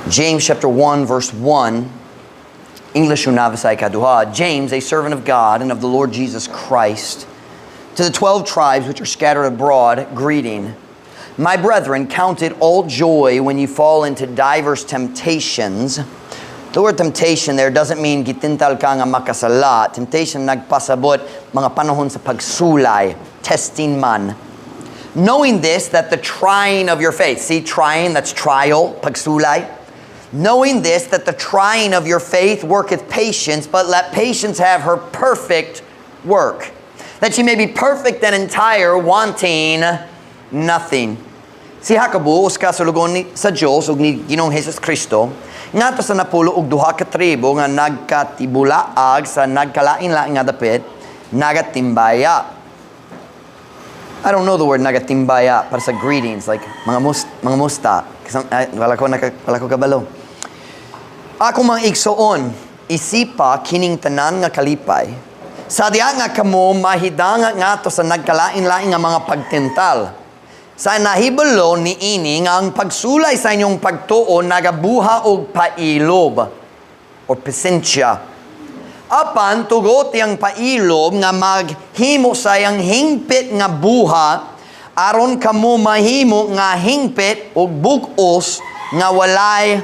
James chapter 1, verse 1. English unavasay kaduha. James, a servant of God and of the Lord Jesus Christ, to the 12 tribes which are scattered abroad, greeting. My brethren, count it all joy when you fall into diverse temptations. The word temptation there doesn't mean gitintal ka nga makasala. Temptation nagpasabot mga panahon sa pagsulay, testing man. Knowing this, that the trying of your faith, see trying, that's trial, pagsulay. Knowing this, that the trying of your faith worketh patience, but let patience have her perfect work, that she may be perfect and entire, wanting nothing. Si hakabuos ka sulugon ni sa Dios ug ni Ginoong Hesus Kristo, ngadto sa napulo og duha ka tribo nga nagkatibulaag sa nagkalain-laing nga dapit, nagatimbaya. I don't know the word nagatimbaya para sa greetings, like mga musta. Wala ko kabalo. Ako mang igsoon, isipa kining tanan nga kalipay. Sadya nga kamo mahidanga nga to sa nagkalain-laing nga mga pagtental. Sa nahibalo ni ini nga ang pagsulay sa inyong pagtuo nagabuha og pailob o pasensya. Apan tugot yang pailob nga maghimo sayang hingpit nga buha aron kamo mahimo nga hingpit og bug-os nga walay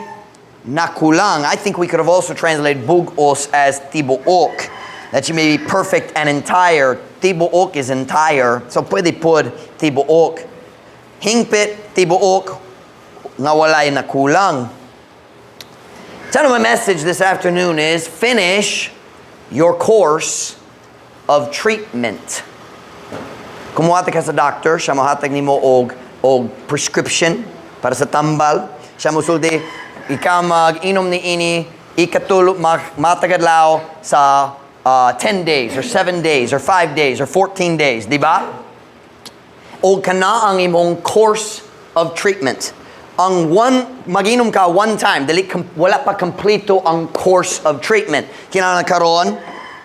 nakulang. I think we could have also translated bug-os as tibuok, that you may be perfect and entire. Tibuok is entire, so pwede pud tibuok. Hingpit, tibuok, nga walay nakulang. So my message this afternoon is finish your course of treatment. Kumuhatag ka sa doctor, siya mohatag nimo og prescription para sa tambal. Siya mosulti, ikaw mag-inom ni ini, ikatulog matagadlaw sa 10 days or 7 days or 5 days or 14 days, di ba? O kana ang imong course of treatment. Ang mag-inom ka one time, wala pa kompleto ang course of treatment. Kinahanglan karon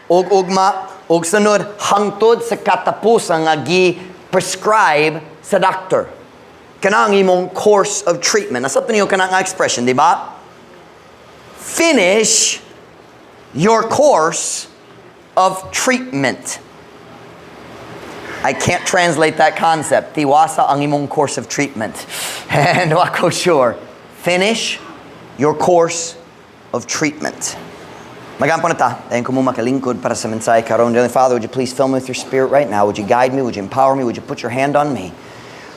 og ugma og sunod hangtod sa katapusan nga gi-prescribe sa doctor. Kana ang imong course of treatment. Nasabtan niyo kana nga expression, di ba? Finish your course of treatment. I can't translate that concept. Tiwasa ang imong course of treatment. And wako sure. Finish your course of treatment. Magampo na ta. Dayon ko mo makalingkod para sa mensahe karon. Heavenly Father, would you please fill me with your spirit right now? Would you guide me? Would you empower me? Would you put your hand on me?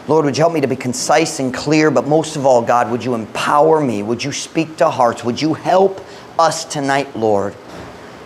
Lord, would you help me to be concise and clear? But most of all, God, would you empower me? Would you speak to hearts? Would you help us tonight, Lord?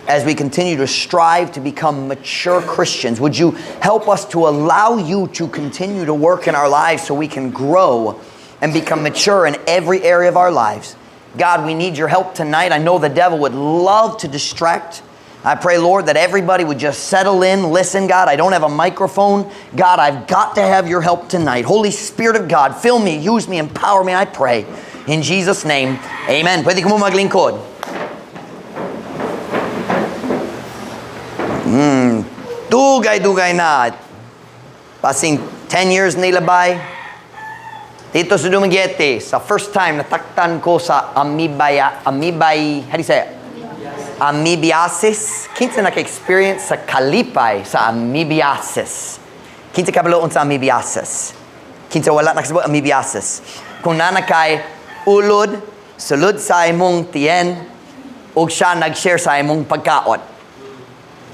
As we continue to strive to become mature Christians, would you help us to allow you to continue to work in our lives so we can grow and become mature in every area of our lives? God, we need your help tonight. I know the devil would love to distract. I pray, Lord, that everybody would just settle in, listen, God. I don't have a microphone. God, I've got to have your help tonight. Holy Spirit of God, fill me, use me, empower me, I pray. In Jesus' name, amen. Pwede ko mo maglingkod. Dugay na. Passing 10 years nilabay. Dito sa Dumaguete, sa first time nataktan ko sa how do you say it? Amoebiasis. Kinsa naka-experience sa kalipay sa amoebiasis? Kinsa kabaloon sa amoebiasis? Kinsa wala nakasabot amoebiasis? Kung nanakay ulod, sulod sa imong tiyan, o siya nag-share sa imong pagkaot.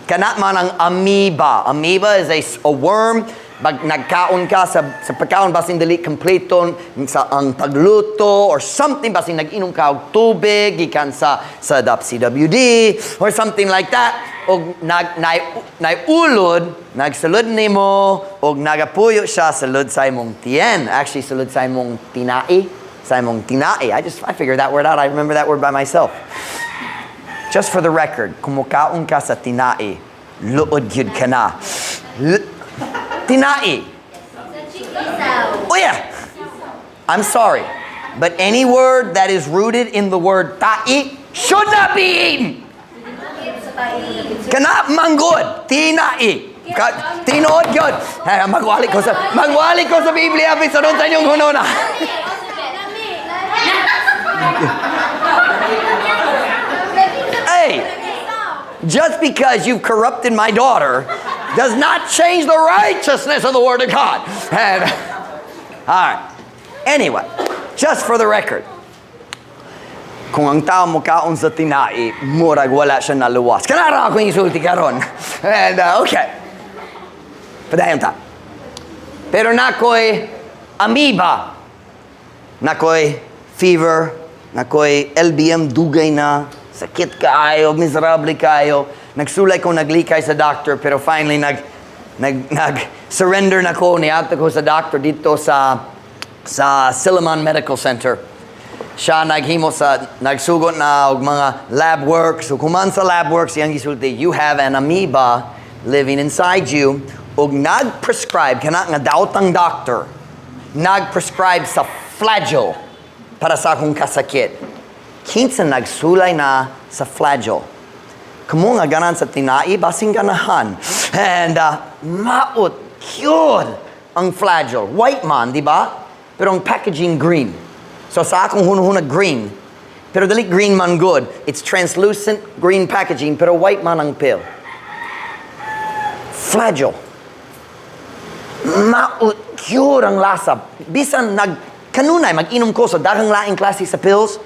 Kana man ang amoeba. Amoeba is a worm. Pag nagkaon ka sa pagkaon, basing dali kompleto sa ang pagluto or something, basing nag-inom ka og tubig, gikan sa CWD or something like that. O naiulod, nagsulod nimo, o nagapuyo siya sulod sa imong tiyan. Actually, sulod sa imong tinai. Sa imong tinai. I figured that word out. I remember that word by myself. Just for the record, kumukaon ka sa tinai, luod yun ka na. Tinai. Oh yeah. I'm sorry. But any word that is rooted in the word tai should not be eaten. Kana manggod. Tinai. Tinood yun. Magwalik ko sa Biblia. Bisa doon sa inyong hunona. just because you've corrupted my daughter does not change the righteousness of the Word of God. And, all right. Anyway, just for the record, kung ang tao mo kaon sa tinai, murag wala siya naluwas. Kanara ako yung isulti karon. And, okay. Padayon ta. Pero nakoy amoeba, nakoy fever, nakoy LBM dugay na, sakit kaayo, miserable kayo. Nagsulay ko naglikay sa doctor, pero finally nag-surrender na ko, niabta ko sa doctor dito sa Silliman Medical Center. Siya nagsugot na og mga lab work. So kuman sa lab work, siyang gisulti, you have an amoeba living inside you. Og nag-prescribe, kana nga daotang doctor, nag-prescribe sa Flagyl para sa akong kasakit. Kinsa nagsulay na sa Flagyl. Kamo nga ganan sa tinai, basing ganahan. And maot, cute ang Flagyl. White man, di ba? Pero ang packaging green. So sa akong hunahuna green. Pero dali green man good. It's translucent green packaging, pero white man ang pill. Flagyl. Maut, cute ang lasa. Bisan kanunay, mag-inom ko sa daghang laing klase sa pills,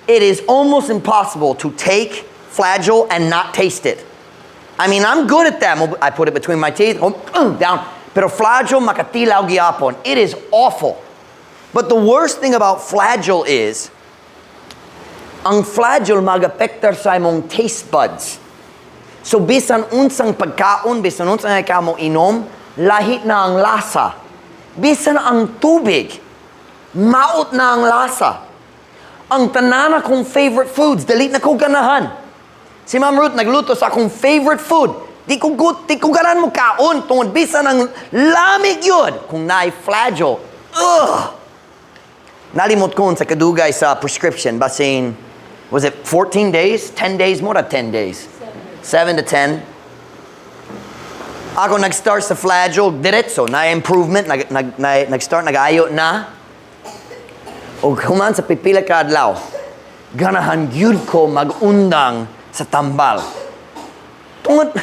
it is almost impossible to take Flagyl and not taste it. I mean, I'm good at that. I put it between my teeth, down. Pero Flagyl, makatilaw gyapon. It is awful. But the worst thing about Flagyl is, ang Flagyl mag-apektar sa imong taste buds. So bisan unsang pagkaon, bisan unsang ikaw mo inom, lahit na ang lasa. Bisan ang tubig, maot na ang lasa. Ang tanan akong favorite foods, dalit na ko ganahan. Si Ma'am Ruth nagluto sa akong favorite food. Di ko ganan mo kaon, tungod bisan ang lamig yun. Kung naay Flagyl, nalimot ko sa kadugay sa prescription, basing, was it 14 days? 10 days? More than 10 days. 7 to 10. Ako nag-start sa Flagyl, diretso, na-improvement, nag-start, nag-ayo na. O kuman sa pipila ka adlaw, ganahan gyud ko mag-undang sa tambal. Tungod,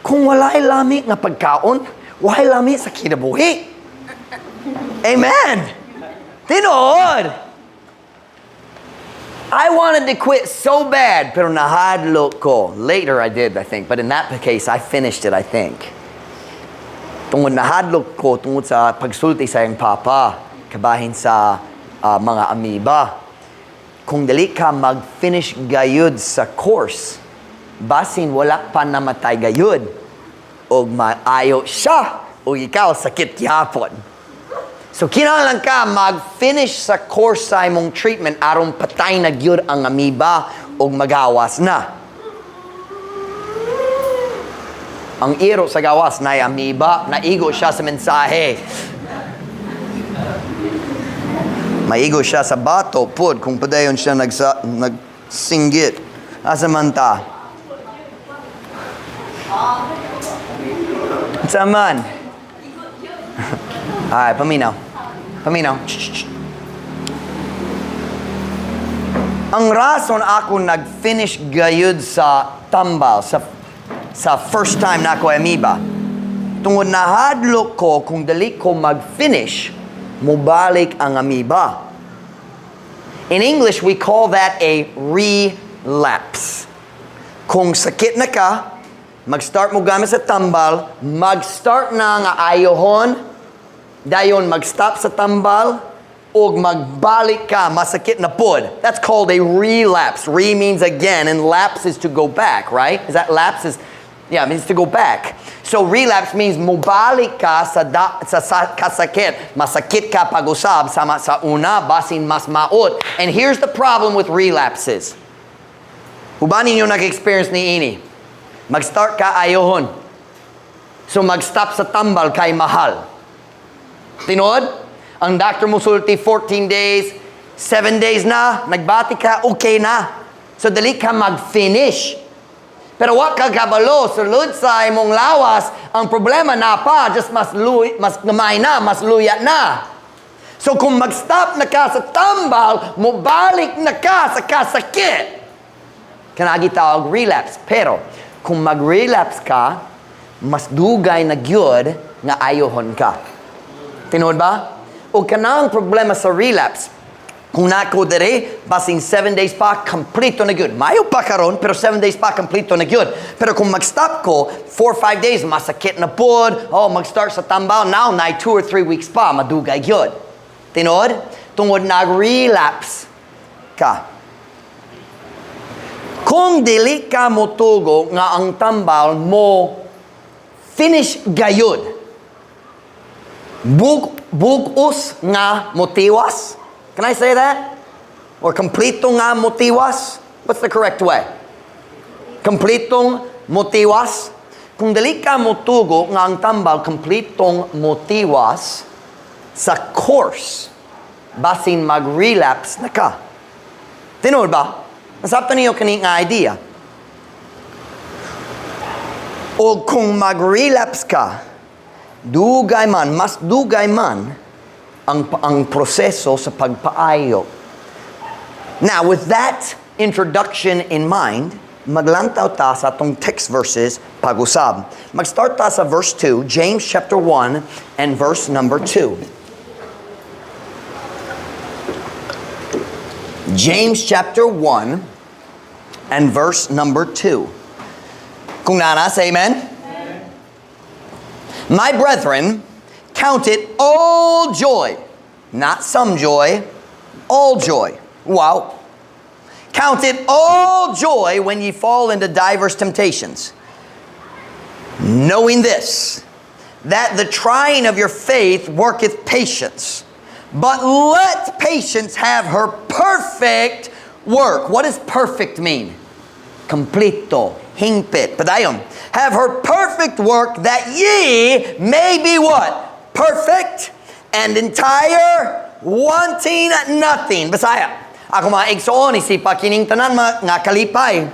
kung walay lami nga pagkaon, walay lami sa kinabuhi. Amen! Tinood! I wanted to quit so bad, pero nahadlo ko. Later I did, I think. But in that case, I finished it, I think. Tungod nahadlo ko, tungod sa pagsulti sa iyong papa, kabahin sa mga amoeba. Kung dali ka mag-finish gayud sa course, basin wala pa namatay gayud, o maayo siya, o ikaw sakit yapon. So kinahanglan ka mag-finish sa course sa imong treatment aron patay na gyud ang amoeba o magawas na. Ang iro sa gawas na amoeba, naigo siya sa mensahe. Maigo siya sa bato, pod, kung padayon siya nagsinggit. Asa man ta? Saman. Ay, paminaw. Ang rason ako nag-finish gayud sa tambal, sa first time na ako amoeba, tungod nahadlok ko kung dali ko mag-finish, mubalik ang amoeba. In English, we call that a relapse. Kung sakit na ka, mag-start mo gamit sa tambal, mag-start na nga ayohon, dayon mag-stop sa tambal, o magbalik ka, masakit na pod. That's called a relapse. Re means again, and lapse is to go back, right? Is that lapse is, yeah, it means to go back. So relapse means mubalik ka sa kasakit. Masakit ka pag-usab sama sa una, basin mas maot. And here's the problem with relapses. Uban ninyo nag-experience ni ini. Mag-start ka ayohon. So mag-stop sa tambal kay mahal. Tinod? Ang doctor mo sulti 14 days, 7 days na, nagbati ka, okay na. So dali ka mag-finish. Pero wag ka kabalo, sulod sa imong lawas, ang problema na pa, just mas gamay na, mas luya na. So kung mag-stop na ka sa tambal, mubalik na ka sa kasakit. Kanagi tawag relapse. Pero, kung mag-relapse ka, mas dugay na gyud nga ayohon ka. Tinood ba? O kanang problema sa relapse, kung nako dere, basing 7 days pa, kompleto na gyud. Mayo pa karon, pero 7 days pa, kompleto na gyud. Pero kung mag-stop ko, 4 or 5 days, masakit na pod, mag-start sa tambaw, now, na 2 or 3 weeks pa, madugay gyud. Tinood? Tungod nag-relapse ka. Kung dili ka motugo nga ang tambal mo finish gayud, bugos nga motiwas. Can I say that? Or kompleto nga motiwas? What's the correct way? Kompletong motiwas. Kung dili ka motugo nga ang tambal kompletong motiwas sa course, basin mag-relapse na ka. Tinood ba? Nasabta niyo kani nga idea. O kung mag-relapse ka, dugay man, mas dugay man, ang proseso sa pagpaayo. Now, with that introduction in mind, maglantaw ta sa atong text verses pag-usab. Mag-start ta sa verse 2, James chapter 1 and verse number 2. James chapter 1 and verse number 2. Kung nana, say amen? Amen. My brethren, count it all joy. Not some joy, all joy. Wow. Count it all joy when ye fall into diverse temptations. Knowing this, that the trying of your faith worketh patience. But let patience have her perfect work. What does perfect mean? Completo, hingpit. Padayon. Have her perfect work, that ye may be what? Perfect and entire, wanting nothing. Bisaya, ako mga igsoon, isipa kining tanan nga kalipay.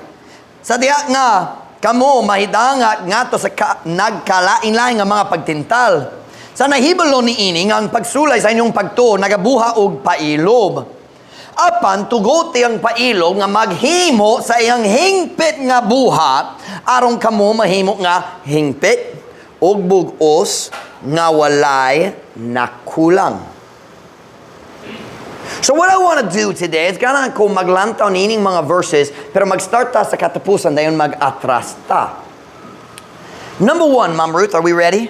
Sa diya nga, kamo mahidangat nga to sa nagkalain-lain nga mga pagtintal. Sa nahibalo ni ining ang pagsulay sa inyong pagtuo, nagabuha og pailob. Apan tugote ang pailog nga maghimo sa iyang hingpit nga buha, aron kamo mahimo nga hingpit og bugos nga walay nakulang. So what I want to do today is ganahan ko maglantaw nining mga verses, pero mag-start ta sa katapusan dayon mag-atras ta. Number 1, Ma'am Ruth, are we ready?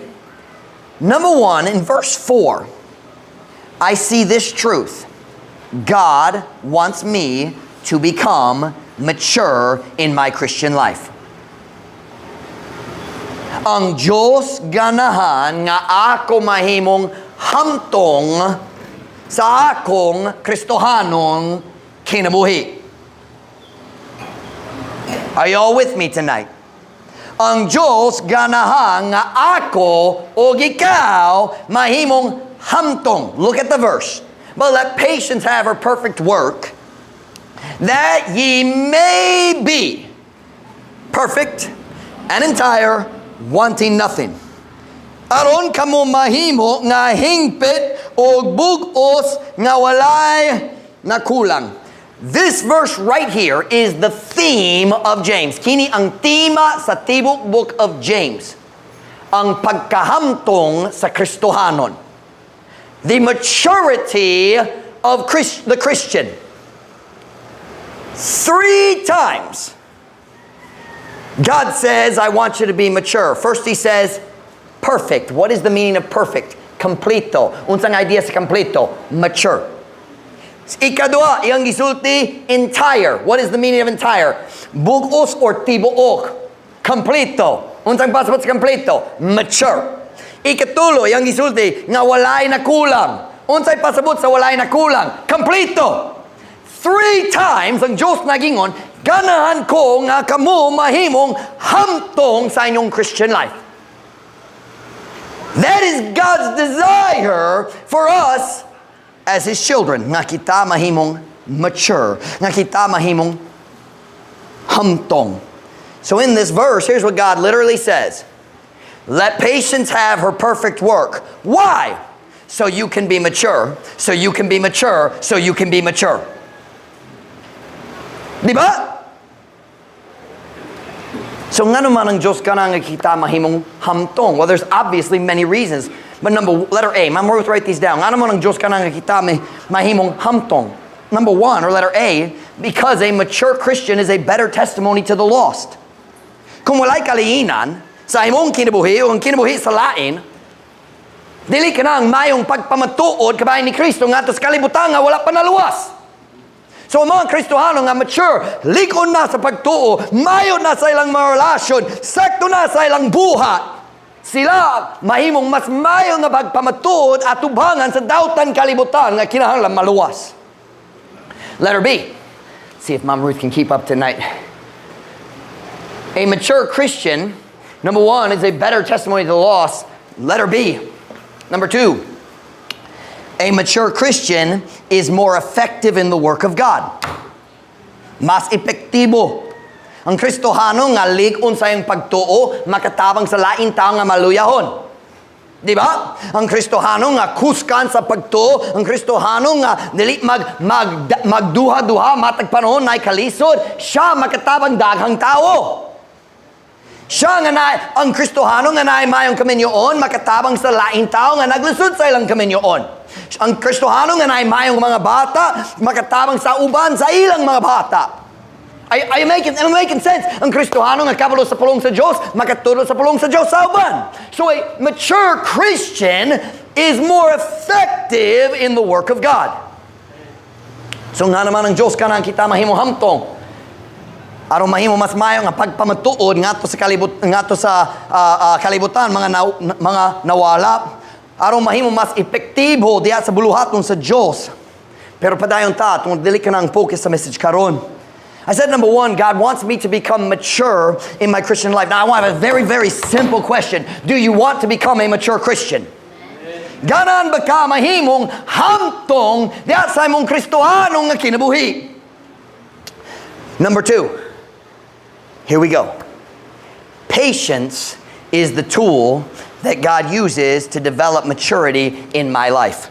Number 1, in verse 4, I see this truth. God wants me to become mature in my Christian life. Ang Diyos ganahan nga ako mahimong hamtong sa akong Kristohanong kinabuhi. Are you all with me tonight? Ang Diyos ganahan nga ako o ikaw mahimong hamtong. Look at the verse. But let patience have her perfect work, that ye may be perfect and entire, wanting nothing. Aron kamo mahimo nga hingpit o bugos nga walay nakulang. This verse right here is the theme of James. Kini ang tema sa tibok book of James. Ang pagkahamtong sa Kristohanon. The maturity of the Christian. 3 times God says, I want you to be mature. First He says, perfect. What is the meaning of perfect? Completo. Unsang idea sa completo? Mature. Ikadua, iyang gisulti, entire. What is the meaning of entire? Bugos or tibuok. Completo. Unsang pasabot sa completo? Mature. Ikatulo, iyang gisulti, nga walay na kulang. Unsay pasabot sa walay na kulang? Completo. 3 times ang Diyos nagingon, ganahan ko nga kamo mahimong hamtong sa inyong Christian life. That is God's desire for us as His children. Nga kita mahimong mature. Nga kita mahimong hamtong. So in this verse, here's what God literally says. Let patience have her perfect work. Why? So you can be mature. So you can be mature. So you can be mature. Diba? So nga naman ang Diyos ka na nga kita mahimong hamtong? Well, there's obviously many reasons. But letter A, Ma'am Ruth, write these down. Nga naman ang Diyos ka na nga kita mahimong hamtong? Number one, or letter A, because a mature Christian is a better testimony to the lost. Kung wala'y kaliinan sa imong kinabuhi o ang kinabuhi sa lain, dili ka na ang mayong pagpamatuod kabayan ni Kristo nga sa kalibutan nga wala pa naluwas. So ang mga Kristohano nga mature, likon na sa pagtuo, mayo na sa ilang mga relasyon, sakto na sa ilang buhat. Sila mahimong mas mayo nga pagpamatuod at tubangan sa dautan kalibutan nga kinahanglan maluwas. Letter B. See if Mom Ruth can keep up tonight. A mature Christian, number one, is a better testimony to the lost. Letter B. Number two, a mature Christian is more effective in the work of God. Mas epektibo. Ang Kristohano nga ligon sa iyang pagtuo, makatabang sa lain tao nga maluyahon. Di ba? Ang Kristohano nga kuskan sa pagtuo, ang Kristohano nga dili magduha-duha matag panahon na kalisod, siya makatabang daghang tao. Siya nga ang Kristohano nga naay mayong kaminyoon, makatabang sa laing tao nga naglusod sa ilang kaminyoon. Ang Kristohano nga naay mayong mga bata, makatabang sa uban sa ilang mga bata. Am I making sense? Ang Kristohano nga kabalo sa pulong sa Diyos, makatulong sa pulong sa Diyos sa uban. So a mature Christian is more effective in the work of God. So nga naman ang Diyos ka na kita mahimo hamtong. Aron mahimo mas mayo nga pagpamatuod ngadto sa kalibutan mga nawala. Aron mahimo mas epektibo diha sa buluhaton sa Dios. Pero padayon ta tungod dili ka nang focus sa message karon. I said number one, God wants me to become mature in my Christian life. Now I want a very, very simple question. Do you want to become a mature Christian? Ganan ba ka mahimong hamtong diha sa imong Kristohanong nga kinabuhi? Number two. Here we go. Patience is the tool that God uses to develop maturity in my life.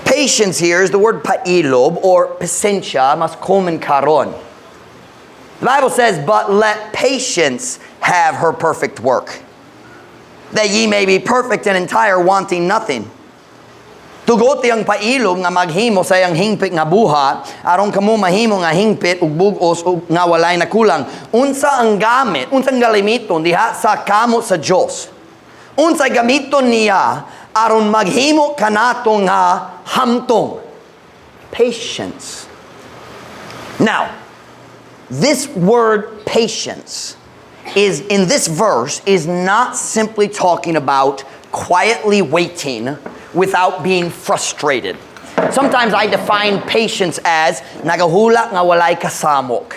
Patience here is the word pailob or pasensya, mas common karon. The Bible says, but let patience have her perfect work, that ye may be perfect and entire, wanting nothing. Tugot yang pailob nga maghimo sa iyang hingpit nga buhat, aron kamo mahimo nga hingpit ug bug-os ug nga walay nakulang. Unsa ang gamit, unsang galimiton diha sa kamo sa Dios? Unsay gamiton niya aron maghimo kanato nga hamtong? Patience. Now, this word patience is in this verse is not simply talking about quietly waiting without being frustrated. Sometimes I define patience as nagahula nga walay kasamok.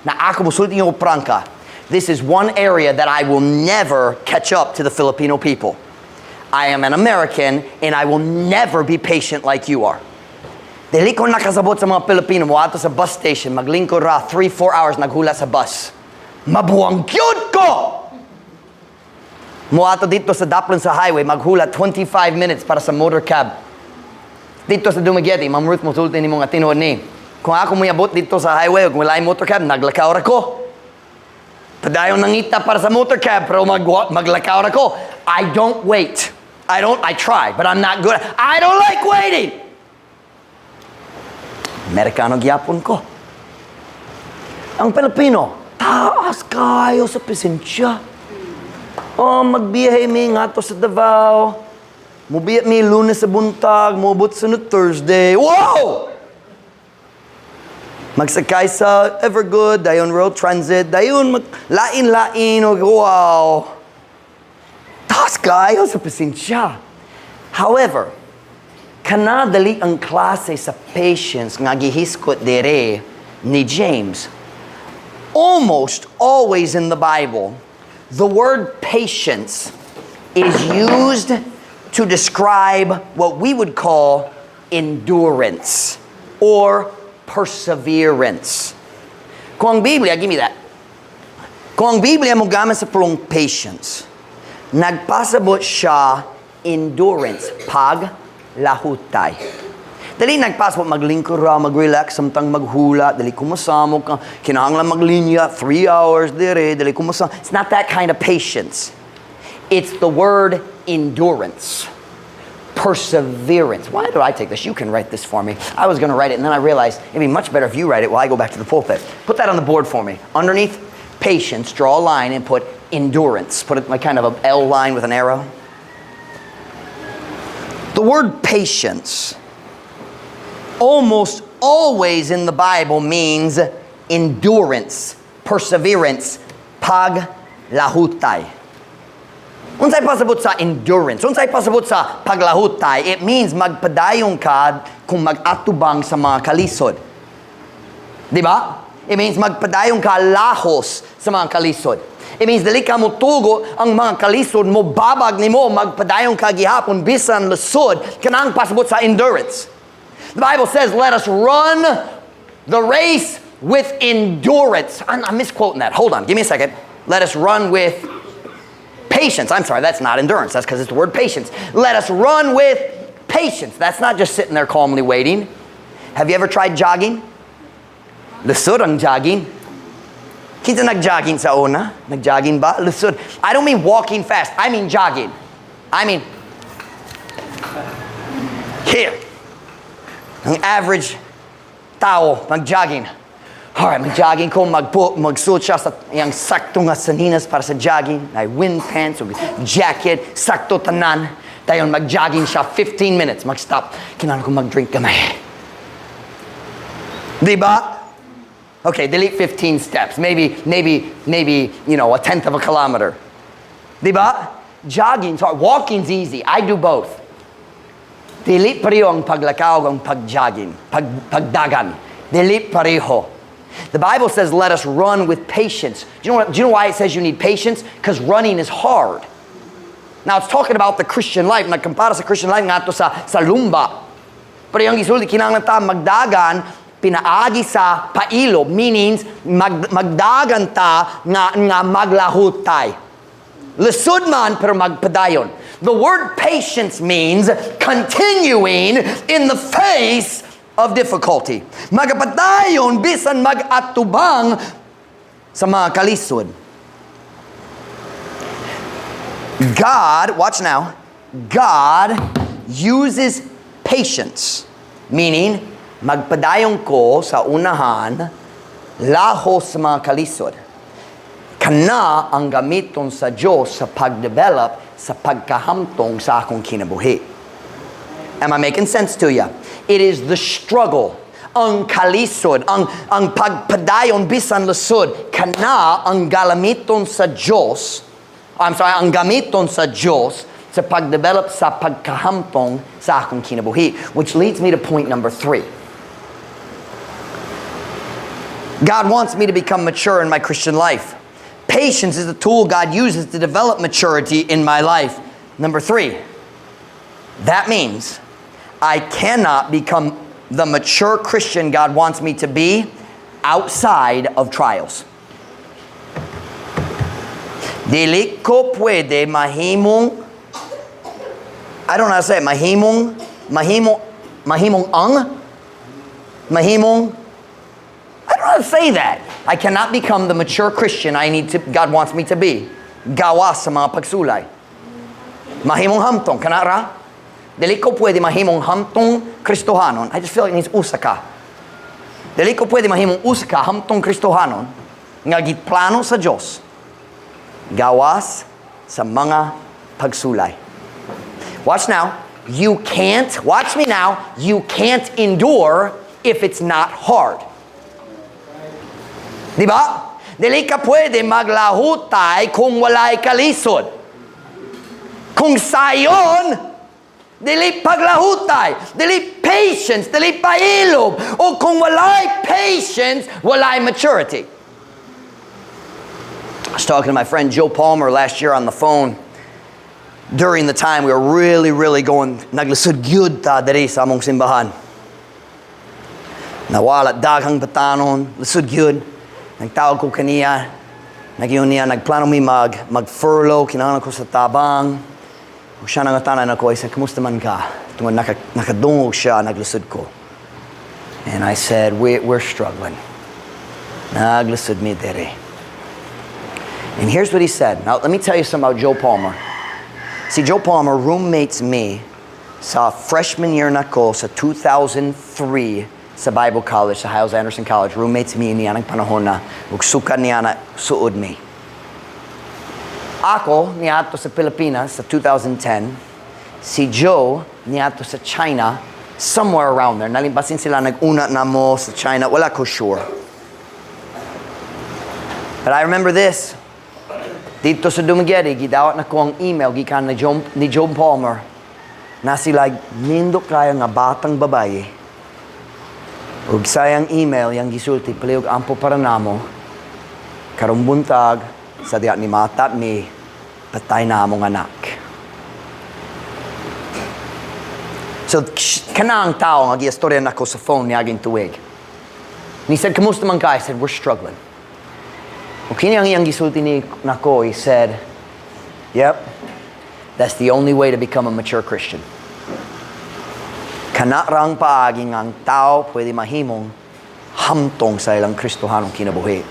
Na ako musulti yung prangka. This is one area that I will never catch up to the Filipino people. I am an American and I will never be patient like you are. Dili ko nakasabot sa mga Pilipino mo ato sa bus station, maglingkod ra 3-4 hours naghula sa bus. Mabuang gyud ko! Muato dito sa Daplin sa highway, maghula 25 minutes para sa motor cab. Dito sa Dumaguete, Ma'am Ruth, musulti ni mga tinuod ni. Kung ako mayabot dito sa highway, kung wala yung motor cab, naglakaw ako. Padayon nangita para sa motor cab, pero maglakaw ako. I don't wait. I try, but I'm not good. I don't like waiting. Amerikano gyapon ko. Ang Pilipino, taas kayo sa pasensya. Oh, magbiyahe mi nga to sa Davao. Mubiyat mi Lunes sa buntag, mubot sa Thursday. Wow! Magsakay sa Evergood, dayon road transit, dayon lain-lain, wow. Taas kayo sa pasensya. However, kanadali ang klase sa patience nga gihiskot dere ni James. Almost always in the Bible, the word patience is used to describe what we would call endurance or perseverance. Kung ang Biblia, give me that. Kung ang Biblia mo gamit sa pulong patience, nagpasabot siya endurance, paglahutay. Dali nagpasok, maglingkod ra, mag-relax, samtang maghula, dali kumasamok ka, kinahanglan maglinya, 3 hours, dali kumasamok. It's not that kind of patience. It's the word endurance, perseverance. Why do I take this? You can write this for me. I was going to write it, and then I realized it'd be much better if you write it while I go back to the pulpit. Put that on the board for me. Underneath patience, draw a line and put endurance. Put it like kind of an L line with an arrow. The word patience almost always in the Bible means endurance, perseverance, paglahutay. Unsay pasabot sa endurance? Unsay pasabot sa paglahutay? It means magpadayon ka kung mag-atubang sa mga kalisod. Di ba? It means magpadayon ka lahos sa mga kalisod. It means dali ka mo tugo ang mga kalisod mo, babag ni mo, magpadayon ka gihapon, bisan lusod, kanang pasabot sa endurance. The Bible says, let us run the race with endurance. I'm misquoting that. Hold on, give me a second. Let us run with patience. I'm sorry, that's not endurance. That's because it's the word patience. Let us run with patience. That's not just sitting there calmly waiting. Have you ever tried jogging? Lusod ang jogging. Kinsa nag-jogging sa una? Nag-jogging ba? Lusod. I don't mean walking fast. I mean jogging. I mean here. Ang average tao mag-jogging. Alright, mag-jogging ko, magsuot siya sa yung sakto nga saninas para sa jogging. Ay wind pants, jacket, sakto tanan. Dayon mag-jogging siya 15 minutes. Mag-stop. Kinahanglan ko mag-drink kamay. Diba? Okay, delete 15 steps. Maybe, a tenth of a kilometer. Diba? Jogging, walking's easy. I do both. Delete pareho ang paglakaw ang pagjogging, pagdagan. Delete pareho. The Bible says, let us run with patience. Do you know why it says you need patience? Because running is hard. Now, it's talking about the Christian life. Nagkumpara sa Christian life nga ito sa lumba. Pero yung isulti, kinahanglan ta magdagan, pinaagi sa pailo, means magdagan ta nga maglahutay. Lisod man, pero magpadayon. The word patience means continuing in the face of difficulty. Magpadayon bisan mag-atubang sa mga kalisod. God, watch now, God uses patience, meaning magpadayon ko sa unahan lahos sa mga kalisod. Kana ang gamiton sa Diyos sa pagdevelop sa pagkahamtong sa akong kinabuhi. Am I making sense to you? It is the struggle, ang kalisod, ang pagpadayon bisan lusod, kana ang gamiton sa Diyos, ang gamiton sa Diyos sa pagdevelop sa pagkahamtong sa akong kinabuhi. Which leads me to point number 3. God wants me to become mature in my Christian life. Patience is the tool God uses to develop maturity in my life. Number 3, that means I cannot become the mature Christian God wants me to be outside of trials. Dili ko pwede mahimong, I don't know how to say it, mahimong, I don't know how to say that. I cannot become the mature Christian God wants me to be. Gawas sa mga pagsulay. Mahimong hamtong, kanara? Dili ko pwede mahimong hamtong Kristohanon. I just feel like it needs usaka. Dili ko pwede mahimong usaka hamtong Kristohanon nga gitplano sa Diyos. Gawas sa mga pagsulay. Watch now. Watch me now. You can't endure if it's not hard. Diba? Dili ka pwede maglahutay kung walay kalisod. Kung sayon, dili paglahutay, dili patience, dili pailob. O kung walay patience, walay maturity. I was talking to my friend Joe Palmer last year on the phone. During the time we were really going, naglisod gyud ta diri sa among simbahan. Nawala daghang batanon, lisod gyud. Nagtawag ko kaniya, nagplano mi mag-furlough, kinahanglan ko sa tabang. Siya nangatanan ako, I said, "Kumusta man ka?" Tungod nakadungog siya, naglusod ko. And I said, we're struggling. Naglusod mi dere. And here's what he said. Now, let me tell you something about Joe Palmer. See, Joe Palmer roommates me sa freshman year na ko sa 2003 sa Bible College, sa Hyles Anderson College. Roommates me niya ng panahon na ugsukan niya na suod me. Ako, niyato sa Pilipinas sa 2010. Si Joe, niyato sa China, somewhere around there. Nalimbasin sila, nag-una na mo sa China. Wala ko sure. But I remember this. Dito sa Dumaguete, gidawat na ko ang email gikan ni Joe Palmer na sila nindok kaya nga batang babae. Ug sayang email yang gisulti paliog ampo para namo. Karong buntag sa diha ni mata mi patay na among anak. So kanang tao nga giistorya nako sa phone niaging tuig. And he said, "Kamusta man ka?" I said, "We're struggling." Okay, ang iyang gisulti ni nako, he said, "Yep, that's the only way to become a mature Christian." Kanarang paaging ang tao pwede mahimong hamtong sa ilang Kristohanong kinabuhi.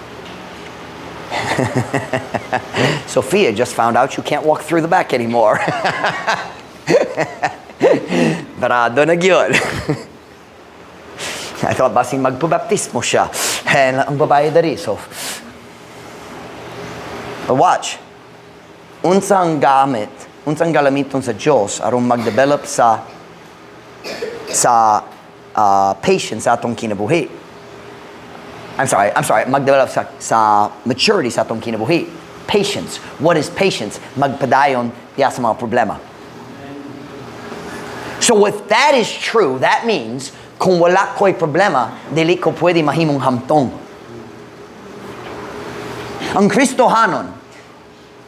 Sophia just found out you can't walk through the back anymore. Barado na gyud. I thought basing magpabaptismo siya. And ang babae dari, so... But watch. Unsang galamiton sa Diyos aron mag-develop sa patience sa atong kinabuhi. I'm sorry, mag-develop sa maturity sa atong kinabuhi. Patience. What is patience? Magpadayon diya sa mga problema. So if that is true, that means kung wala ko'y problema, dili ko pwede mahimong hamtong. Ang Kristohanon,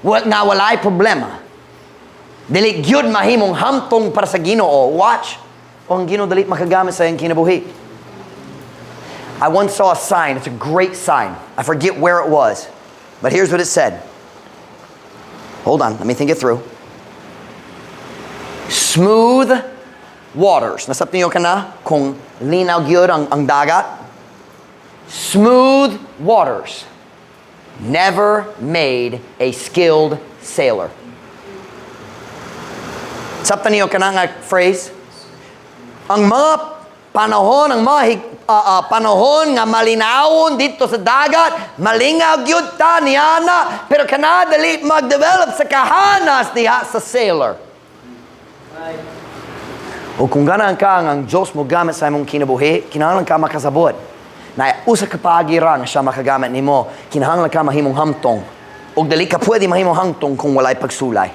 nga walay problema, dili gyud mahimong hamtong para sa Ginoo. Watch. O ang Ginoo dili makagamit sa iyang kinabuhi. I once saw a sign. It's a great sign. I forget where it was. But here's what it said. Hold on. Let me think it through. Smooth waters. Nasab niyo ka na kung linaw gyud ang dagat? Smooth waters never made a skilled sailor. Sabta niyo ka na nga phrase? Ang mga panahon, panahon nga malinawon dito sa dagat, malingaw gyud ta niana, pero kana dali mag-develop sa kahanas diha sa sailor. O kung ganang ka ang Diyos mo gamit sa imong kinabuhi, kinahanglan ka makasabot. Na usa ka paagira nga siya makagamit nimo, kinahanglan ka mahimong hamtong. O dali ka pwede mahimong hamtong kung walay pagsulay.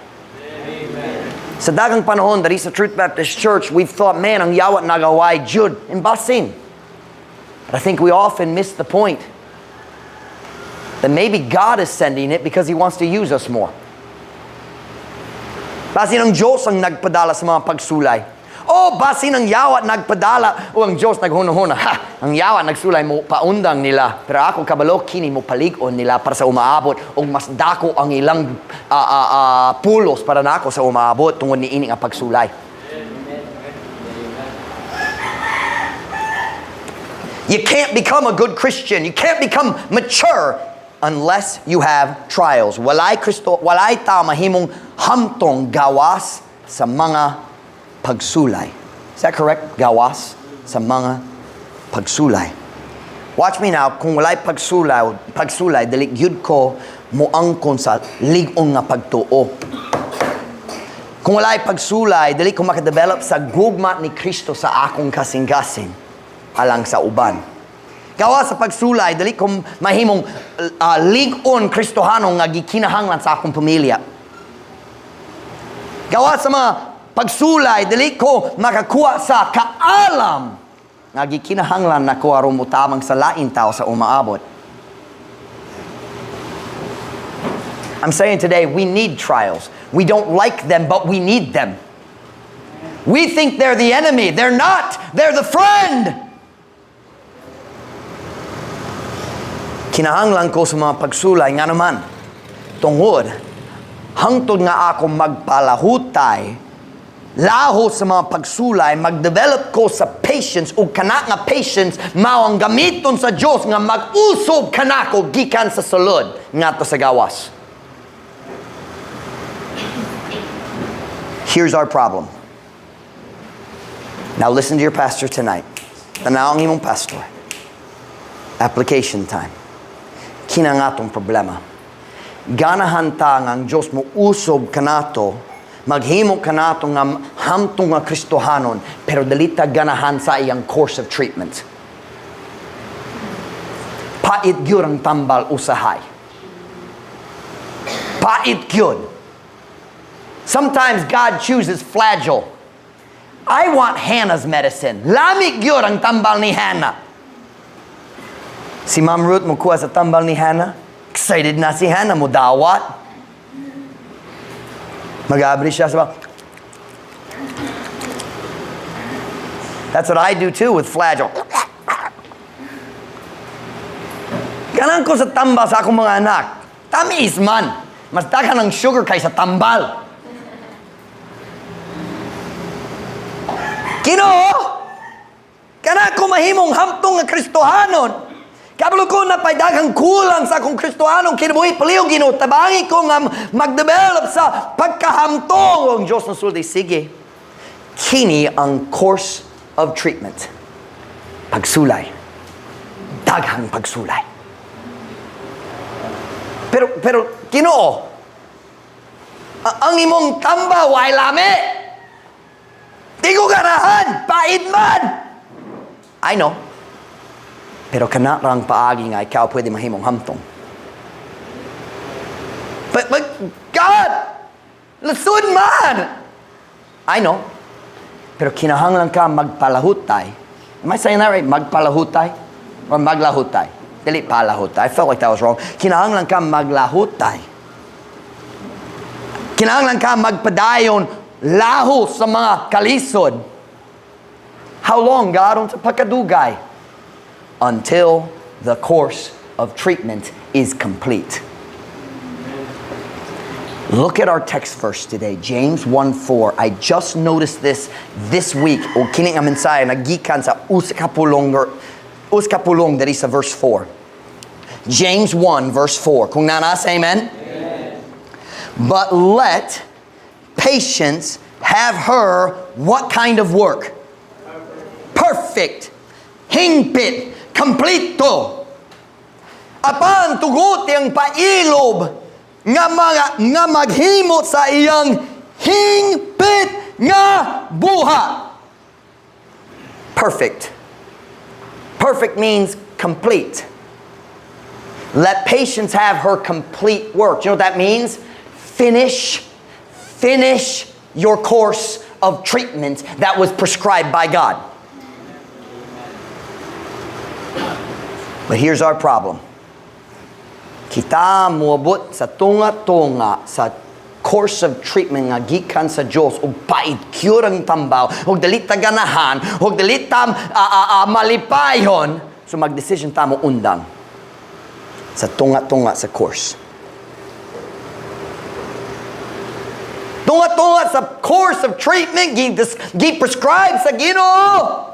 Sa dagang panahon, dari sa Truth Baptist Church, we've thought, man, ang yawat nagaway, Jude, and basin. But I think we often miss the point that maybe God is sending it because He wants to use us more. Basin ang Diyos ang nagpadala sa mga pagsulay. O basin ang yawat nagpadala o ang Diyos naghunahuna. Ha! Ang yawat nagsulay mo paundang nila. Pero ako kabalo, kini mo palig-on nila para sa umaabot o mas dako ang ilang pulos para na ako sa umaabot tungod ni ining ang pagsulay. You can't become a good Christian. You can't become mature unless you have trials. Walay ta mahimong hamtong gawas sa mga pagsulay. Is that correct? Gawas sa mga pagsulay. Watch me now. Kung walay pagsulay, dili gyud ko moangkon sa lig-on nga pagtuo. Kung walay pagsulay, dili ko makadevelop sa gugma ni Kristo sa akong kasing-kasing alang sa uban. Gawa sa pagsulay, dili ko mahimong lig-on Kristohanong nga gikinahanglan sa akong pamilya. Gawa sa mga pagsulay, dili ko makakuha sa kaalam nga gikinahanglan nako aron mutamang sa lain tao sa umaabot. I'm saying today, we need trials. We don't like them, but we need them. We think they're the enemy. They're not. They're the friend. Kinahanglan ko sa mga pagsulay nga naman tungod hangtod nga ako magpalahutay, laho sa mga pagsulay, mag-develop ko sa patience, o kana nga patience, mao ang gamiton sa Diyos nga mag-usob kanako gikan sa sulod ngadto sa gawas. Here's our problem. Now listen to your pastor tonight. Tanaw ang imong pastor. Application time. Kina nga tong problema. Ganahan ta nga ang Diyos mo usob kanato, maghimo kanato nga hamtong nga Kristohanon, pero dalita ganahan sa iyang course of treatment. Pait gyud ang tambal usahay. Pait gyud. Sometimes God chooses flagell. I want Hannah's medicine. Lamig gyud ang tambal ni Hannah. Si Ma'am Ruth mukuha sa tambal ni Hannah. Excited na si Hannah mo dawat. Mag-abri siya sa That's what I do too with flagell. Ganun ko sa tambal sa akong mga anak. Tamis man. Mas daghan ng sugar kaysa tambal. Ginoo, kana ko mahimong hamtong nga Kristohanon. Kabalo ko na paydaghang kulang sa akong Kristohanong kinabuhi palihog Ginoo, tabangi ko nga mag-develop sa pagkahamtong ang Diyos ng sulti. Sige, kini ang course of treatment. Pagsulay. Daghang pagsulay. Pero Ginoo, ang imong tamba way lami. Di ko ganahan, pait man. I know. Pero kanarang paagi nga ikaw pwede mahimong hamtong. But God, lasud man. I know. Pero kinahanglan ka magpalahutay. Am I saying that right? Magpalahutay? Or maglahutay? Dili palahutay. I felt like that was wrong. Kinahanglan ka maglahutay. Kinahanglan ka magpadayon laho sa mga kalisod. How long, God? Sa pagkadugay. Until the course of treatment is complete. Look at our text verse today, James 1:4. I just noticed this week. O kining ang mensahe nagikan sa uskapulong diri sa verse 4. James 1 verse 4. Kung nanasa, amen? Amen. But let patience have her what kind of work? Perfect. Hingpit. Kompleto. Apan tugot ang pailob nga maghimo sa iyang hingpit nga buha. Perfect. Perfect means complete. Let patience have her complete work. You know what that means? Finish your course of treatment that was prescribed by God. But here's our problem. Kita moabot sa tunga-tunga sa course of treatment nga gikan sa Dios ug paid-cure ang tambaw ug dalita ganahan ug dalita malipayhon, so mag-decision ta mo undang sa tunga-tunga sa course. Tunga-tunga sa course of treatment gi-prescribe sa Ginoo.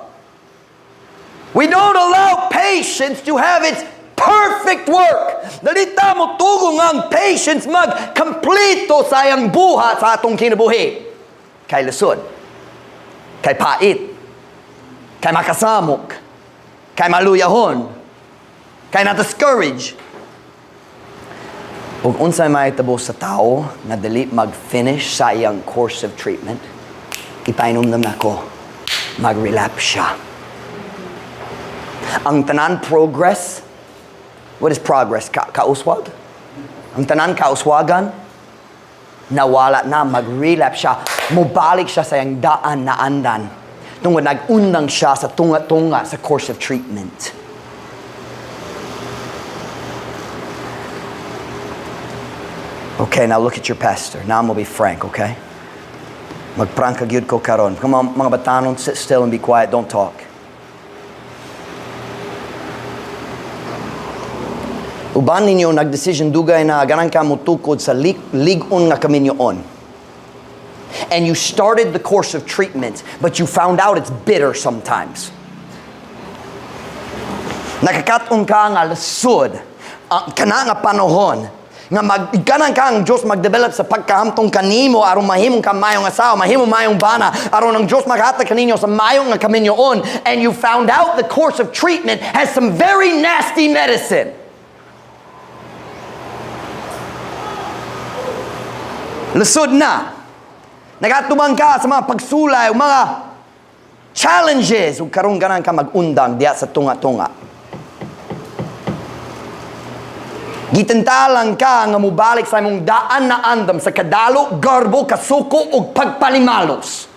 We don't allow patience to have its perfect work. Dalita mo tugong ang patience mag-kompleto sa iyang buhat sa atong kinabuhi. Kay lusod, kay pait, kay makasamok, kay maluyahon, kay na-discourage. Ug unsay mahitabo sa tao na dili mag-finish sa iyang course of treatment, ipainom na ko, mag-relapse siya. Ang tanan progress, what is progress? Kauswag? Ang tanan kauswagan, nawala na, mag-relapse siya, mubalik siya sa iyang daan na andan. Tungod nag-undang siya sa tunga-tunga sa course of treatment. Okay, now look at your pastor. Now I'm gonna be frank, okay? Magprangka gyud ko karon. Come on, mga batanon, sit still and be quiet. Don't talk. Uban ninyo nag-decision dugay na ganang ka mutukod sa ligon nga kaminyoon. And you started the course of treatment, but you found out it's bitter sometimes. Nakakaton ka nga lasod, kana nga panahon, nga ganang ka ang Diyos mag-develop sa pagkahamtong kanimo, aron mahimong ka mayong asawa, mahimong mayong bana, aron ang Diyos maghatag kaninyo sa mayong nga kaminyoon, and you found out the course of treatment has some very nasty medicine. Lusod na. Nagatubang ka sa mga pagsulay, mga challenges. Ug karon ganan ka mag-undang diya sa tunga-tunga. Gitintalan ka nga mubalik sa imong daan na andam sa kadalo, garbo, kasuko ug pagpalimalos.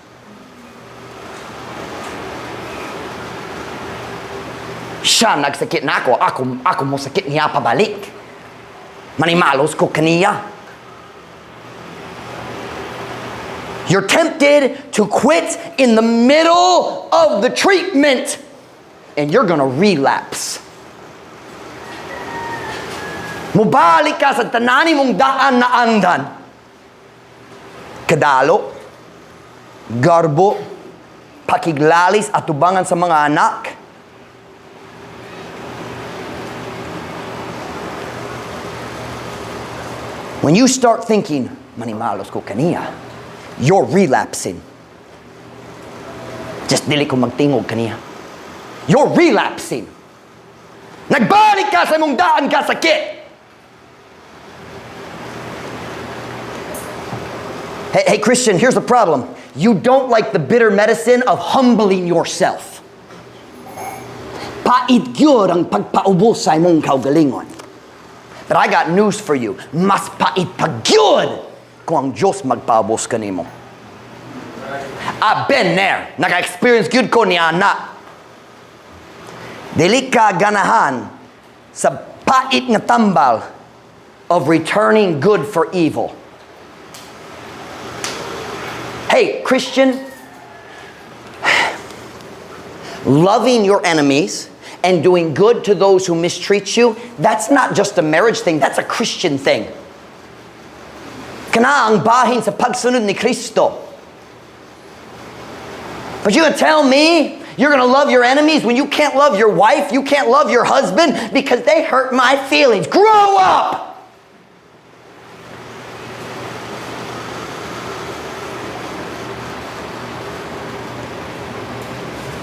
Siya nagsakit na ako mo sakit niya pabalik. Manimalos ko kaniya. You're tempted to quit in the middle of the treatment, and you're gonna relapse. Mubalik ka sa tanani mong daan na andan. Kadalo, garbo, pakiglalis at tubangan sa mga anak. When you start thinking, manimalos ko kaniya, you're relapsing. Just dili ko magtingog kaniya. You're relapsing. Nagbalik ka sa imong daan ka sakit. Hey Christian, here's the problem. You don't like the bitter medicine of humbling yourself. Pait gyud ang pagpaubos sa imong kaugalingon. But I got news for you. Mas pait pa gyud kung ang Diyos magpaubos kanimo. I've been there. Naka-experience gyud ko ni ana. Dili ka ganahan sa pait nga tambal of returning good for evil. Hey, Christian, loving your enemies and doing good to those who mistreat you, that's not just a marriage thing, that's a Christian thing. Kana ang bahin sa pagsunod ni Kristo. But you gonna tell me you're gonna love your enemies when you can't love your wife, you can't love your husband because they hurt my feelings. Grow up!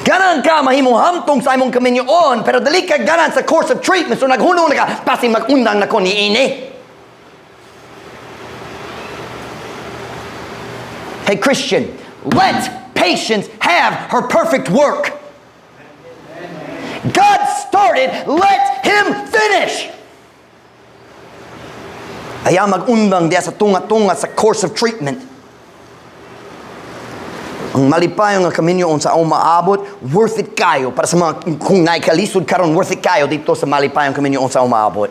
Ganan ka mahimong hamtong sa imong kaminyoon, pero dali ka ganan sa course of treatment, so naghunong na ka, pasing mag-undang na ko ni ini. Hey Christian, let patience have her perfect work. God started, let Him finish. Ayaw mag-undang diya sa tunga-tunga sa course of treatment. Ang malipayo nga kaminyoon sa umaabot, worth it kayo. Para sa mga, kung naikalisod karon, worth it kayo dito sa malipayong kaminyoon sa umaabot.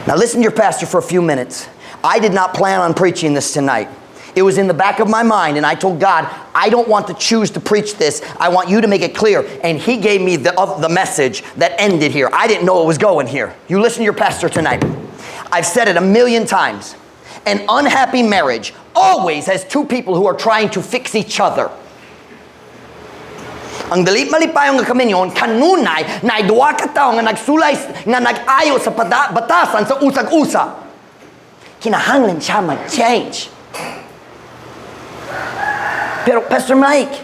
Now listen to your pastor for a few minutes. I did not plan on preaching this tonight. It was in the back of my mind, and I told God, I don't want to choose to preach this. I want you to make it clear. And He gave me the message that ended here. I didn't know it was going here. You listen to your pastor tonight. I've said it 1,000,000 times. An unhappy marriage always has two people who are trying to fix each other. Ang dalit malipayong nga kaminyon, kanunay na iduwa ka tao nga nagsulay, nga nag-ayo sa batasan sa usag-usa. Kinahanglan siya mag-change. Pero Pastor Mike,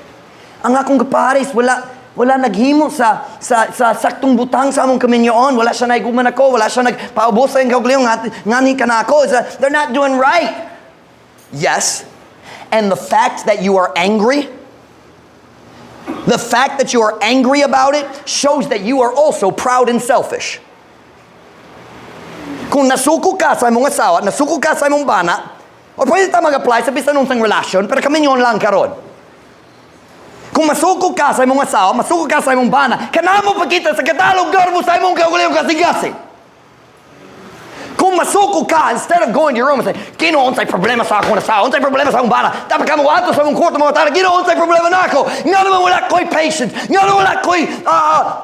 ang akong kaparis, wala naghimo sa saktong butang sa among kaminyoon. Wala siya naiguman ako, wala siya nagpaubos sa iyong kaugaliyong, ngani ka na ako. They're not doing right. Yes, and the fact that you are angry, the fact that you are angry about it shows that you are also proud and selfish. Kung nasuko ka sa imong asawa, nasuko ka sa imong bana, o pwede ta mag-apply sa bisan unsang relasyon, pero kaminyoon lang karon. Kung masuko ka sa imong asawa, masuko ka sa imong bana, kanamo pagkita sa katalog garbo sa imong kaugaliyong kasing-kasing. Kung Kung masuko ka, instead of going to your room and say, Ginoo, unsay problema sa akong asawa, unsay problema sa akong bana, dapat ka mo ato sa mong kwarto mga tala, Ginoo, unsay problema na ako, nga naman wala ko'y patience, nga naman wala ko'y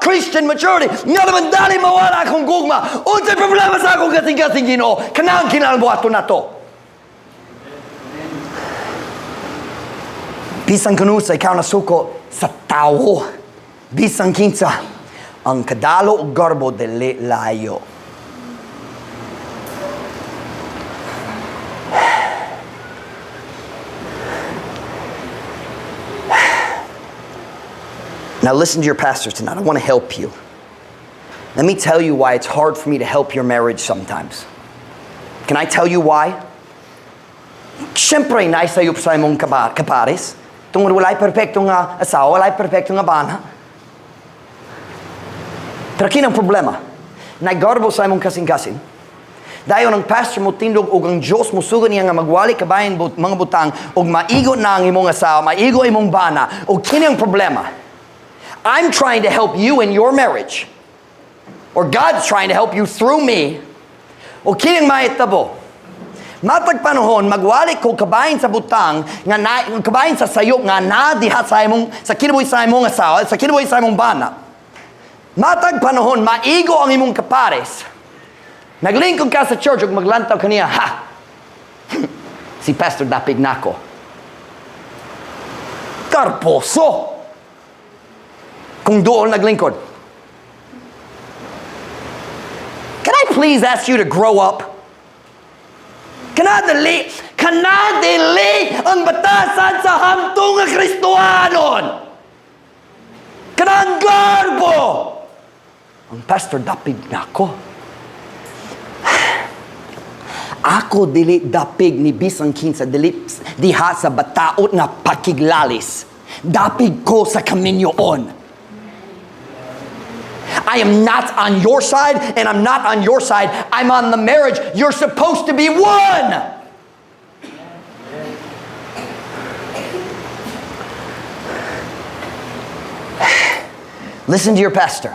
Christian maturity, nga naman dali mawala akong gugma, unsay problema sa akong kasing-kasing Ginoo, kanang kinalbo ato na to. Bisang kanusa, ikaw nasuko sa tao, bisang kinsa, ang kadalo o garbo dili layo. Now listen to your pastors tonight. I want to help you. Let me tell you why it's hard for me to help your marriage sometimes. Can I tell you why? Siyempre, naisayop sa imong kapares. Tungod wala'y perfecto nga asawa, wala'y perfecto nga bana. Pero kinang problema, naggarbo sa imong kasing-kasing. Dahil ang pastor mo tindog o ang Diyos mo sugo niya nga magwali kabayan mga butang o maigo na ang imong asawa, maigo imong bana o kinang problema. I'm trying to help you in your marriage. Or God's trying to help you through me. O kining maitabo. Matag panahon, magwali ko kabayin sa butang, nga kabayin sa sayok nga na diha sa imong, sa kinabuhi sa imong asawa, sa kinabuhi sa imong bana. Matag panahon, maigo ang imong kapares. Naglingkod ka sa church, ug maglantaw kaniya, ha! Si Pastor dapig nako. Karposo! Kung doon naglingkod. Can I please ask you to grow up? Kanadali ang batasan sa hamtong nga Kristohanon. Kanang garbo. Ang pastor dapig nako. Ako dili dapig ni bisang kinsa dili diha sa bataot nga pakiglalis. Dapig ko sa kaminyoon. I am not on your side, and I'm not on your side. I'm on the marriage. You're supposed to be one. Listen to your pastor.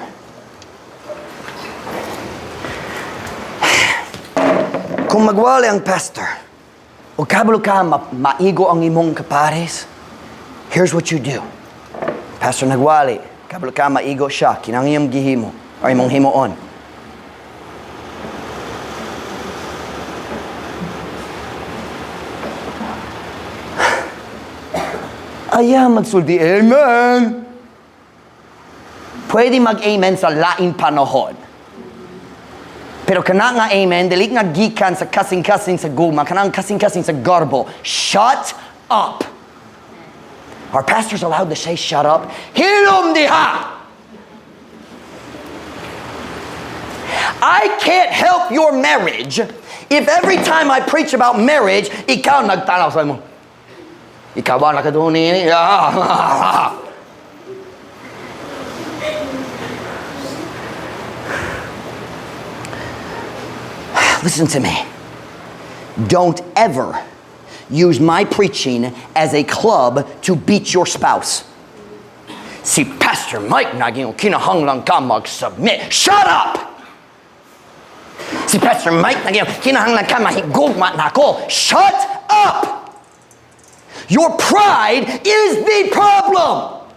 Kung magwali ang pastor, o kabalo ka maigo ang imong kapares, here's what you do. Pastor nagwali. Kabalo ka maigo siya, kinang iyong gihimo, or imong himoon. Aya magsuldi, amen! Pwede mag-amen sa laing panahon. Pero kana nga amen, dili nga gikan sa kasing-kasing sa guma, kanang kasing-kasing sa garbo. Shut up! Are pastors allowed to say shut up? Hilom diha! I can't help your marriage if every time I preach about marriage, ikaw nagtanaw sa mo. Ikaw ba nakadoon ni? Listen to me. Don't ever use my preaching as a club to beat your spouse. Si Pastor Mike naging kinahanglan ka mag-submit. Shut up! Si Pastor Mike naging kinahanglan ka mahigugma na ako. Shut up! Your pride is the problem.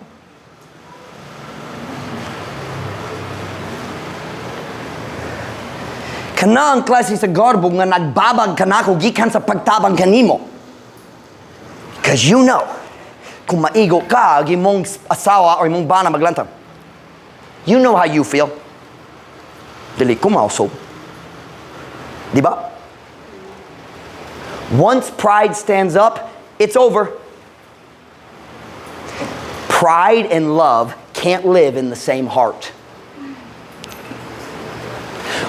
Kana ang klase sa garbo nga nagbabag ka na ako gikan sa pagtabang kanimo. Because you know, kung maigo ka, imong asawa o imong bana maglantang, you know how you feel. Dili ko mausob. Diba? Once pride stands up, it's over. Pride and love can't live in the same heart.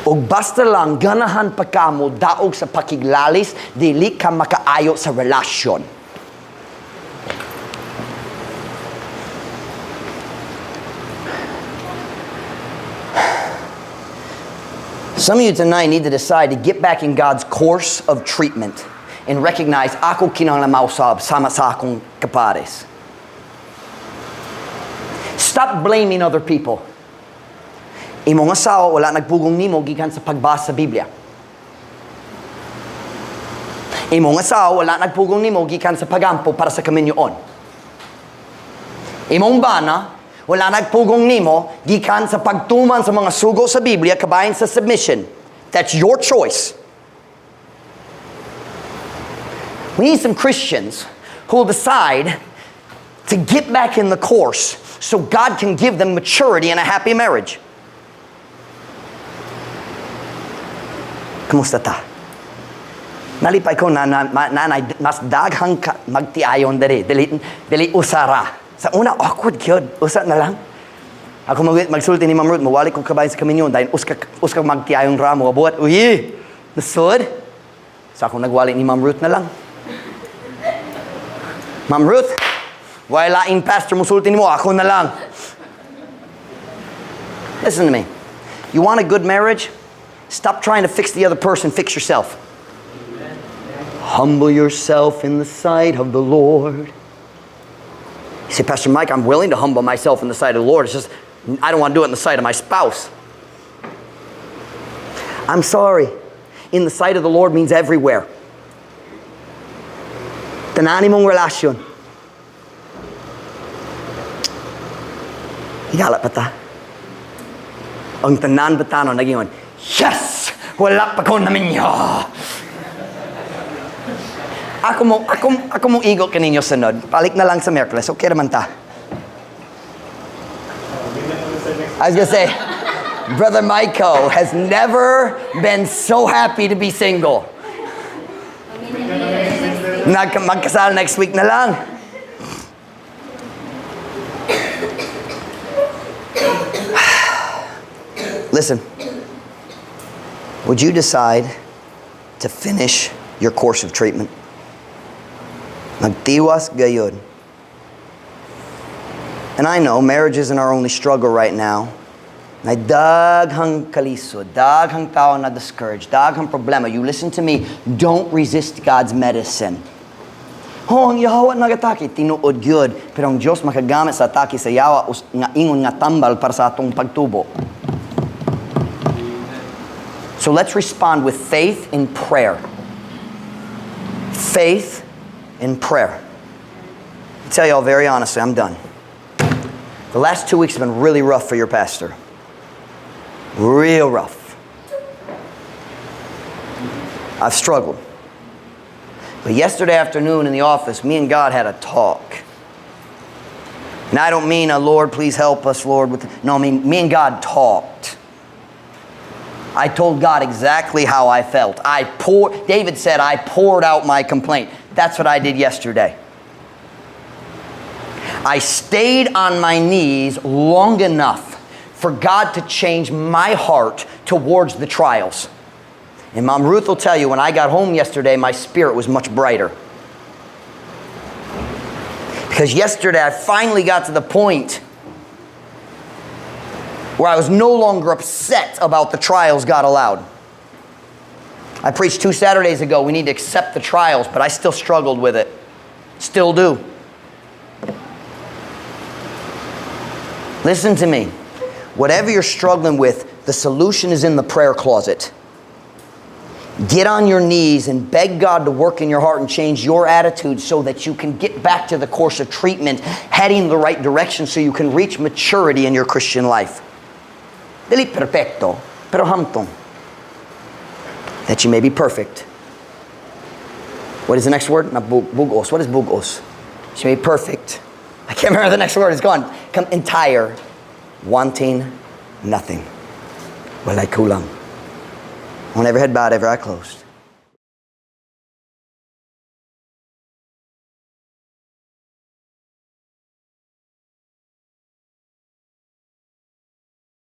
O basta lang ganahan pa ka mo daog sa pakiglalis, dili ka makaayo sa relasyon. Some of you tonight need to decide to get back in God's course of treatment and recognize ako kinahanglan mausab sama sa akong kapares. Stop blaming other people. Imong asawa wala nagpugong nimo gikan sa pagbasa sa Biblia. Imong asawa wala nagpugong nimo gikan sa pagampo para sa kaminyoon. Imong bana wala nagpugong nimo gikan sa pagtuman sa mga sugo sa Biblia kabahin sa submission. That's your choice. We need some Christians who will decide to get back in the course so God can give them maturity and a happy marriage. Kamusta ta? Nalipay ko nanay mas daghang magtiayon dali usara. Sa una awkward gyud, usa na lang. Ako magsulti ni Ma'am Ruth, mawali ko kabahin sa kaminyon dahil uska magtiayong ramo abuat. Uy, nasud. Sa ako nagwali ni Ma'am Ruth na lang. Ma'am Ruth, wala in pastor musulti mo, ako na lang. Listen to me. You want a good marriage? Stop trying to fix the other person, fix yourself. Humble yourself in the sight of the Lord. You say, Pastor Mike, I'm willing to humble myself in the sight of the Lord. It's just, I don't want to do it in the sight of my spouse. I'm sorry. In the sight of the Lord means everywhere. Tanani mong relasyon. Higala pa ta. Ang tanan batano naging, yes! Wala pa ko namin niya. Ako mo igo kaninyo sunod. Palik na lang sa Merkules. Okay naman ta. I was gonna say, Brother Michael has never been so happy to be single. Magkasal next week na lang. Listen, would you decide to finish your course of treatment? Magtiwas gayud. And I know marriage isn't our only struggle right now. May daghang kalisod, daghang tao na discouraged, daghang problema. You listen to me, don't resist God's medicine. Oh, ang yawa nagatake, tinuod gyud, pero ang Diyos makagamit sa atake sa yawa nga ingon nga tambal para sa atong pagtubo. So let's respond with faith in prayer. Faith in prayer. I'll tell y'all very honestly, I'm done. The last 2 weeks have been really rough for your pastor. Real rough. I've struggled. But yesterday afternoon in the office, me and God had a talk. And I don't mean, Lord, please help us, Lord. No, I mean, me and God talked. I told God exactly how I felt. David said, I poured out my complaint. That's what I did yesterday. I stayed on my knees long enough for God to change my heart towards the trials. And Mom Ruth will tell you, when I got home yesterday, my spirit was much brighter. Because yesterday I finally got to the point where I was no longer upset about the trials God allowed. I preached 2 Saturdays ago, we need to accept the trials, but I still struggled with it. Still do. Listen to me. Whatever you're struggling with, the solution is in the prayer closet. Get on your knees and beg God to work in your heart and change your attitude so that you can get back to the course of treatment, heading in the right direction so you can reach maturity in your Christian life. Dili perfecto, pero hamtong. That you may be perfect. What is the next word? Bugos. What is bugos? You may be perfect. I can't remember the next word. It's gone. Come entire, wanting nothing. Walay kulang. On every head bowed, every eye closed.